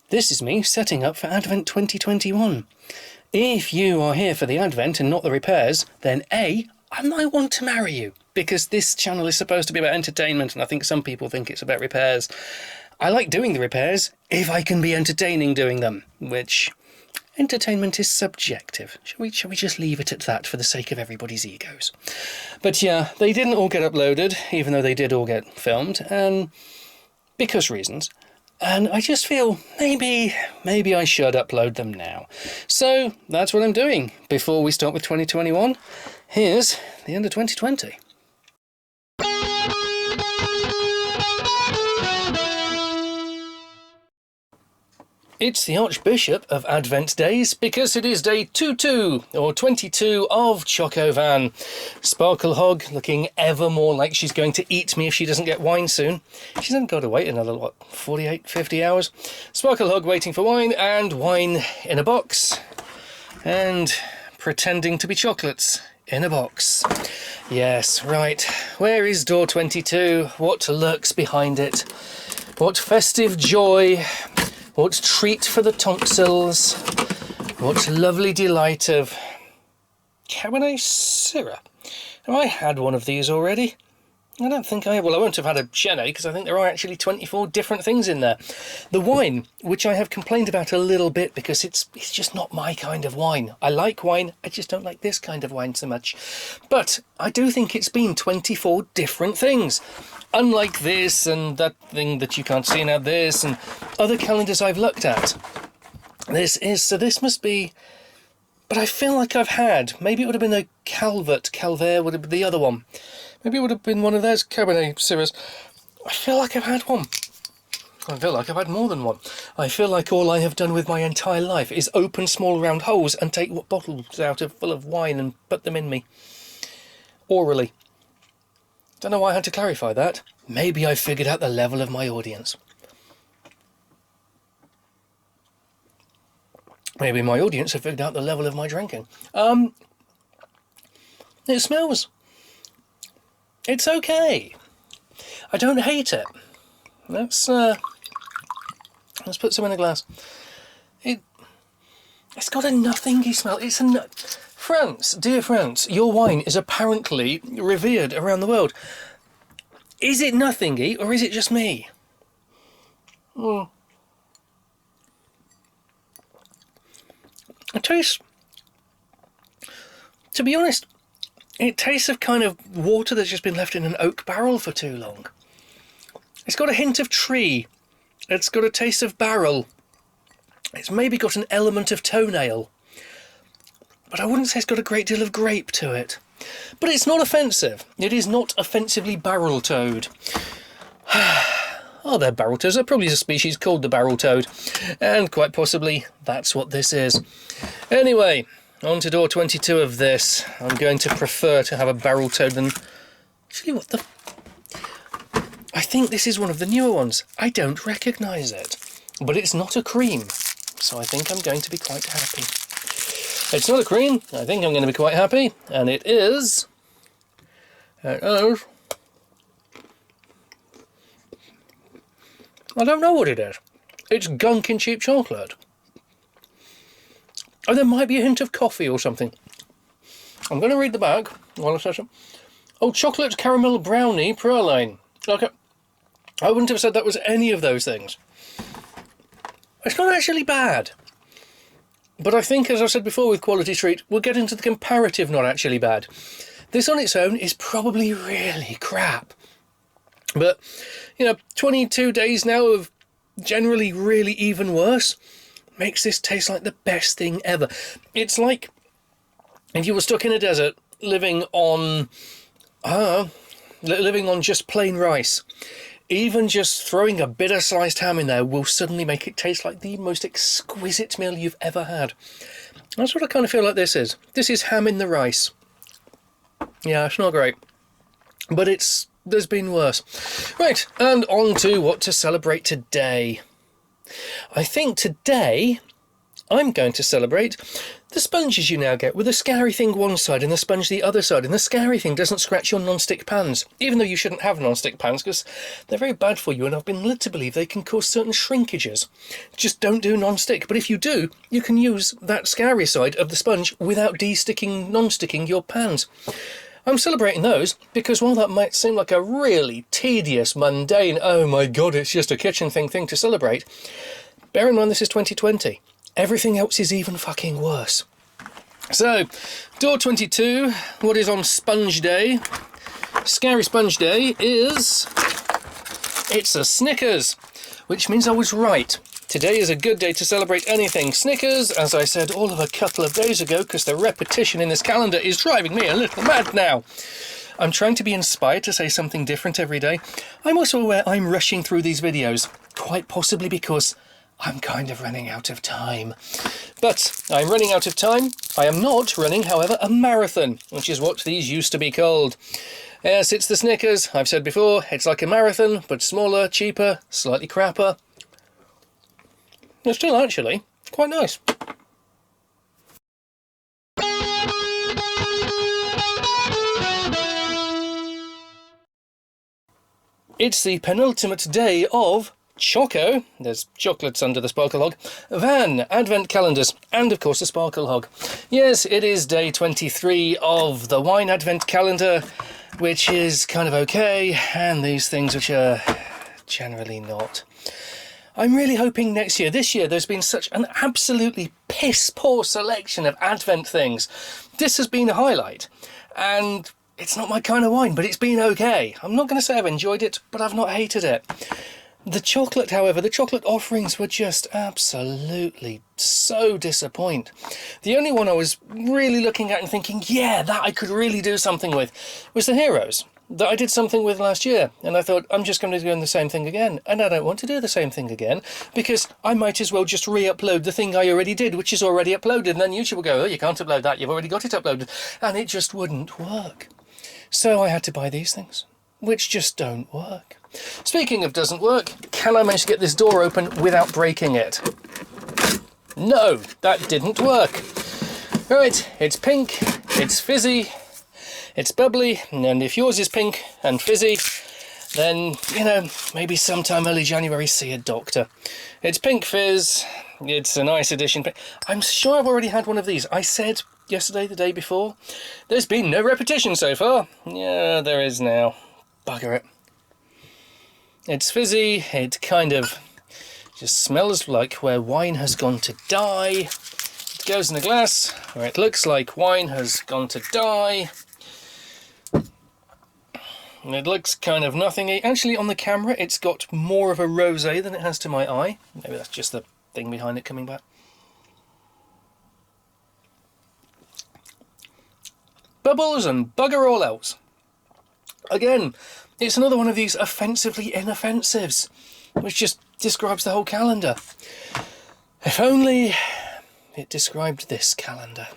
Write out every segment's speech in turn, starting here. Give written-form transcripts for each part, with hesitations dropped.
This is me setting up for Advent 2021. If you are here for the Advent and not the repairs, then A, I might want to marry you, because this channel is supposed to be about entertainment, and I think some people think it's about repairs. I like doing the repairs if I can be entertaining doing them, which entertainment is subjective. Shall we just leave it at that for the sake of everybody's egos? But yeah, they didn't all get uploaded, even though they did all get filmed, and because reasons. And I just feel maybe I should upload them now. So that's what I'm doing. Before we start with 2021, here's the end of 2020. It's the Archbishop of Advent days because it is day 22 or 22 of Chocco Van. Sparkle Hog looking ever more like she's going to eat me if she doesn't get wine soon. She's only got to wait another, 48, 50 hours. Sparkle Hog waiting for wine, and wine in a box. And pretending to be chocolates in a box. Yes, right. Where is door 22? What lurks behind it? What festive joy? What treat for the tonsils, what lovely delight of Cabernet Syrah. Have I had one of these already? I don't think I have. Well, I won't have had a Chenet because I think there are actually 24 different things in there. The wine, which I have complained about a little bit because it's just not my kind of wine. I like wine, I just don't like this kind of wine so much. But I do think it's been 24 different things. Unlike this and that thing that you can't see now, this and other calendars I've looked at. This must be, but I feel like I've had, maybe it would have been a Calvert would have been the other one. Maybe it would have been one of those Cabernet Syrahs. I feel like I've had one. I feel like I've had more than one. I feel like all I have done with my entire life is open small round holes and take bottles out full of wine and put them in me. Orally. Don't know why I had to clarify that. Maybe I figured out the level of my audience. Maybe my audience have figured out the level of my drinking. It smells. It's okay. I don't hate it. Let's put some in a glass. It's got a nothingy smell. It's a France, dear France, your wine is apparently revered around the world. Is it nothingy or is it just me? It tastes, to be honest, it tastes of kind of water that's just been left in an oak barrel for too long. It's got a hint of tree. It's got a taste of barrel. It's maybe got an element of toenail. But I wouldn't say it's got a great deal of grape to it. But it's not offensive. It is not offensively barrel toad. Oh, they're barrel toads. They're probably a species called the barrel toad. And quite possibly that's what this is. Anyway, on to door 22 of this. I'm going to prefer to have a barrel toad than... Actually, what the... I think this is one of the newer ones. I don't recognise it. But it's not a cream. So I think I'm going to be quite happy. It's not a cream. I think I'm going to be quite happy. And it is... I don't know what it is. It's gunk in cheap chocolate. Oh, there might be a hint of coffee or something. I'm going to read the back while I say it. Oh, chocolate caramel brownie praline. Okay. I wouldn't have said that was any of those things. It's not actually bad. But I think, as I said before with Quality Treat, we'll get into the comparative not actually bad. This on its own is probably really crap. But, 22 days now of generally really even worse makes this taste like the best thing ever. It's like if you were stuck in a desert living on just plain rice. Even just throwing a bit of sliced ham in there will suddenly make it taste like the most exquisite meal you've ever had. That's what I kind of feel like this is. This is ham in the rice. Yeah, it's not great. But there's been worse. Right, and on to what to celebrate today. I think today I'm going to celebrate the sponges you now get with the scary thing one side and the sponge the other side. And the scary thing doesn't scratch your non-stick pans, even though you shouldn't have non-stick pans because they're very bad for you, and I've been led to believe they can cause certain shrinkages. Just don't do non-stick. But if you do, you can use that scary side of the sponge without de-sticking, non-sticking your pans. I'm celebrating those because while that might seem like a really tedious, mundane, oh my god, it's just a kitchen thing to celebrate, bear in mind this is 2020. Everything else is even fucking worse. So, door 22, what is on Sponge Day, Scary Sponge Day, it's a Snickers, which means I was right. Today is a good day to celebrate anything Snickers, as I said all of a couple of days ago, because the repetition in this calendar is driving me a little mad now. I'm trying to be inspired to say something different every day. I'm also aware I'm rushing through these videos, quite possibly because I'm kind of running out of time. But I'm running out of time. I am not running, however, a marathon, which is what these used to be called. Yes, it's the Snickers. I've said before, it's like a marathon, but smaller, cheaper, slightly crapper. They're still actually quite nice. It's the penultimate day of Chocco, there's chocolates under the Sparkle Hog, Van, Advent calendars, and of course the Sparkle Hog. Yes, it is day 23 of the Wine Advent calendar, which is kind of okay, and these things which are generally not. I'm really hoping next year, this year, there's been such an absolutely piss-poor selection of Advent things. This has been a highlight, and it's not my kind of wine, but it's been okay. I'm not going to say I've enjoyed it, but I've not hated it. The chocolate, however, the chocolate offerings were just absolutely so disappointing. The only one I was really looking at and thinking, yeah, that I could really do something with, was the Heroes, that I did something with last year. And I thought, I'm just going to do the same thing again. And I don't want to do the same thing again, because I might as well just re-upload the thing I already did, which is already uploaded. And then YouTube will go, oh, you can't upload that, you've already got it uploaded. And it just wouldn't work. So I had to buy these things, which just don't work. Speaking of doesn't work, can I manage to get this door open without breaking it? No, that didn't work. Right, it's pink, it's fizzy, it's bubbly, and if yours is pink and fizzy, then, you know, maybe sometime early January see a doctor. It's pink fizz, it's a nice addition. I'm sure I've already had one of these. I said yesterday, the day before, there's been no repetition so far. Yeah, there is now. Bugger it. It's fizzy, it kind of just smells like where wine has gone to die. It goes in a glass where it looks like wine has gone to die. And it looks kind of nothingy. Actually, on the camera, it's got more of a rosé than it has to my eye. Maybe that's just the thing behind it coming back. Bubbles and bugger all else. Again, it's another one of these offensively inoffensives, which just describes the whole calendar. If only it described this calendar.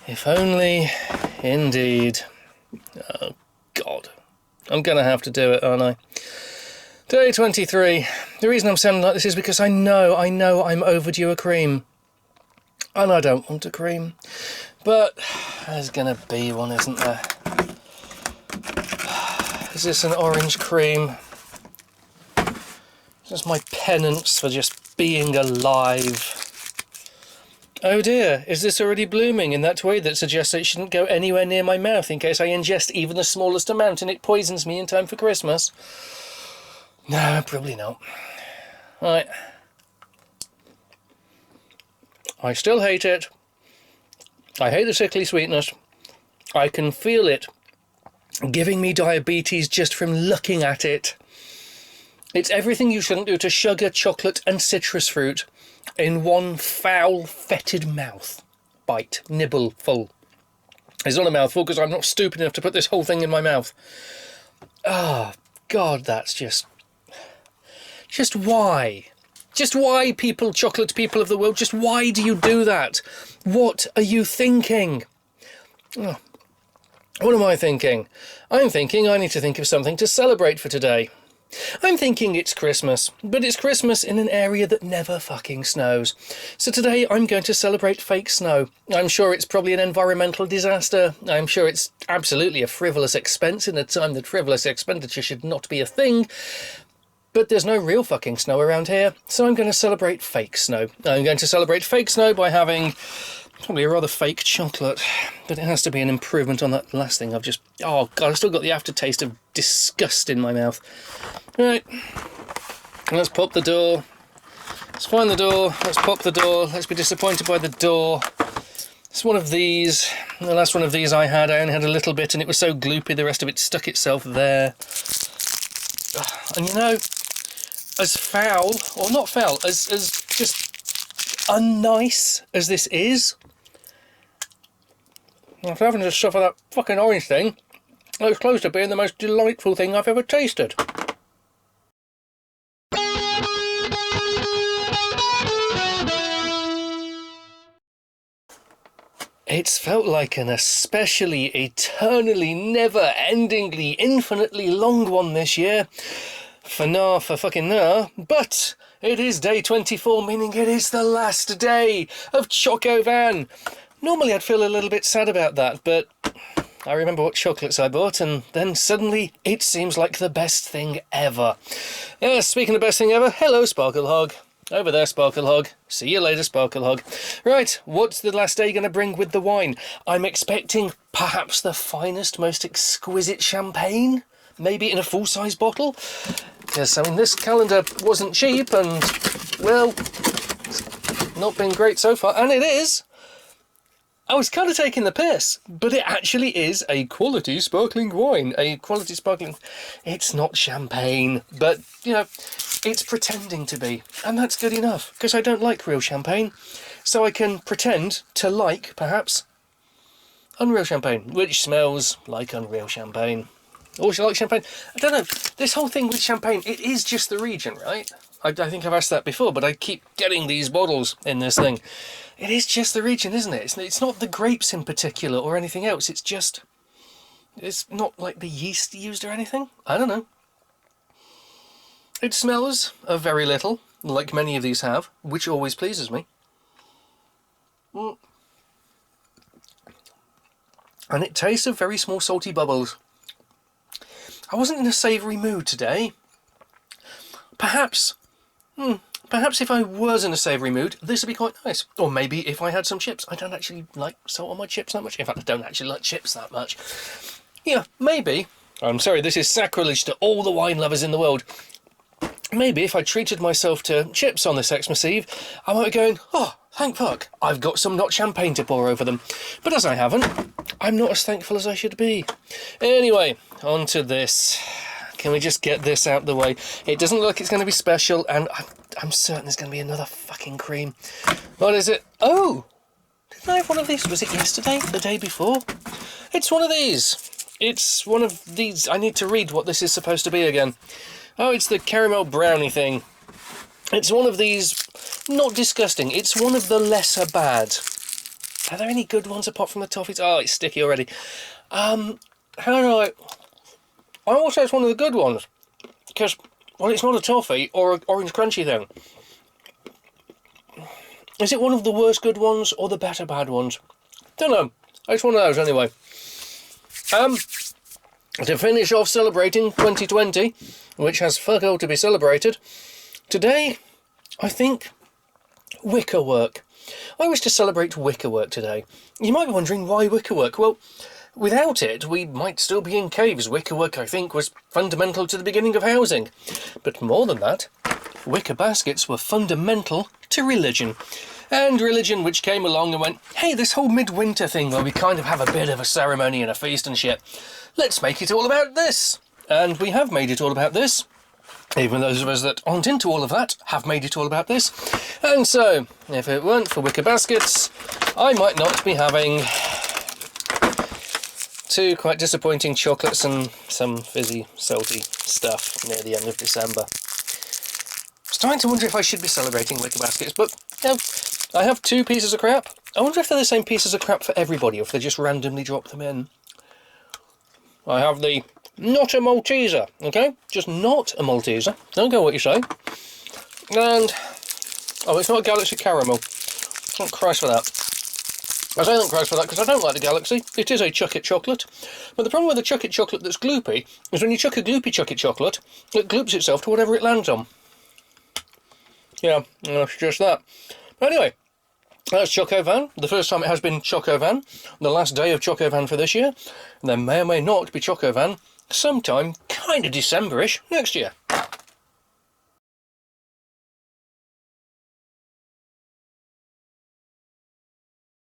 If only, indeed. Oh, God. I'm going to have to do it, aren't I? Day 23. The reason I'm sounding like this is because I know I'm overdue a cream. And I don't want a cream. But there's going to be one, isn't there? Is this an orange cream? Is this my penance for just being alive? Oh dear, is this already blooming in that way that suggests it shouldn't go anywhere near my mouth in case I ingest even the smallest amount and it poisons me in time for Christmas? No, probably not. Right. I still hate it. I hate the sickly sweetness. I can feel it giving me diabetes just from looking at it. It's everything you shouldn't do to sugar, chocolate and citrus fruit in one foul, fetid mouth. Bite, nibble, full. It's not a mouthful because I'm not stupid enough to put this whole thing in my mouth. Oh, God, that's just why? Just why, people, chocolate people of the world, just why do you do that? What are you thinking? Oh. What am I thinking? I'm thinking I need to think of something to celebrate for today. I'm thinking it's Christmas, but it's Christmas in an area that never fucking snows. So today I'm going to celebrate fake snow. I'm sure it's probably an environmental disaster. I'm sure it's absolutely a frivolous expense in a time that frivolous expenditure should not be a thing. But there's no real fucking snow around here, so I'm going to celebrate fake snow. I'm going to celebrate fake snow by having probably a rather fake chocolate, but it has to be an improvement on that last thing I've just... Oh, God, I've still got the aftertaste of disgust in my mouth. Right, let's pop the door. Let's find the door. Let's pop the door. Let's be disappointed by the door. It's one of these. The last one of these I only had a little bit, and it was so gloopy the rest of it stuck itself there. And you know, as foul, or not foul, as just unnice as this is, after having to suffer that fucking orange thing, it was close to being the most delightful thing I've ever tasted. It's felt like an especially eternally, never-endingly, infinitely long one this year. For fucking nah, but it is day 24, meaning it is the last day of Chocco Van. Normally I'd feel a little bit sad about that, but I remember what chocolates I bought, and then suddenly it seems like the best thing ever. Speaking of best thing ever, hello Sparkle Hog. Over there, Sparkle Hog. See you later, Sparkle Hog. Right, what's the last day going to bring with the wine? I'm expecting perhaps the finest, most exquisite champagne, maybe in a full-size bottle. Because, I mean, this calendar wasn't cheap and, well, it's not been great so far. And it is. I was kind of taking the piss, but it actually is a quality sparkling wine. A quality sparkling... It's not champagne, but, you know, it's pretending to be. And that's good enough, because I don't like real champagne. So I can pretend to like, perhaps, unreal champagne, which smells like unreal champagne. Or should I like champagne? I don't know. This whole thing with champagne, it is just the region, right? I think I've asked that before, but I keep getting these bottles in this thing. It is just the region, isn't it? It's not the grapes in particular or anything else. It's just... It's not like the yeast used or anything. I don't know. It smells a very little, like many of these have, which always pleases me. And it tastes of very small salty bubbles. I wasn't in a savoury mood today. Perhaps if I was in a savoury mood, this would be quite nice. Or maybe if I had some chips. I don't actually like salt on my chips that much. In fact, I don't actually like chips that much. Yeah, maybe. I'm sorry, this is sacrilege to all the wine lovers in the world. Maybe if I treated myself to chips on this Xmas Eve, I might be going, oh, thank fuck, I've got some not champagne to pour over them. But as I haven't, I'm not as thankful as I should be. Anyway, on to this. Can we just get this out the way? It doesn't look like it's going to be special, and I'm certain there's going to be another fucking cream. What is it? Oh! Didn't I have one of these? Was it yesterday? The day before? It's one of these. It's one of these. I need to read what this is supposed to be again. Oh, it's the caramel brownie thing. It's one of these... Not disgusting. It's one of the lesser bad. Are there any good ones apart from the toffees? Oh, it's sticky already. How do I will say it's one of the good ones. Because, well, it's not a toffee or an orange crunchy thing. Is it one of the worst good ones or the better bad ones? Don't know. It's one of those anyway. To finish off celebrating 2020, which has fuck all to be celebrated, today, I think, Wickerwork. I wish to celebrate Wickerwork today. You might be wondering why Wickerwork. Well, without it, we might still be in caves. Wickerwork, I think, was fundamental to the beginning of housing. But more than that, wicker baskets were fundamental to religion. And religion which came along and went, hey, this whole midwinter thing where we kind of have a bit of a ceremony and a feast and shit, let's make it all about this. And we have made it all about this. Even those of us that aren't into all of that have made it all about this. And so, if it weren't for wicker baskets, I might not be having two quite disappointing chocolates and some fizzy, salty stuff near the end of December. I was starting to wonder if I should be celebrating wicker baskets, but you know, I have two pieces of crap. I wonder if they're the same pieces of crap for everybody, or if they just randomly drop them in. I have the Not a Malteser, okay? Just not a Malteser. Don't go what you say. And, oh, it's not a Galaxy Caramel. Thank Christ for that. I say thank Christ for that because I don't like the Galaxy. It is a Chuck-It chocolate. But the problem with a Chuck-It chocolate that's gloopy is when you chuck a gloopy Chuck-It chocolate, it gloops itself to whatever it lands on. Yeah, it's just that. But anyway, that's Chocco Van. The first time it has been Chocco Van. The last day of Chocco Van for this year. And there may or may not be Chocco Van sometime kind of December-ish next year.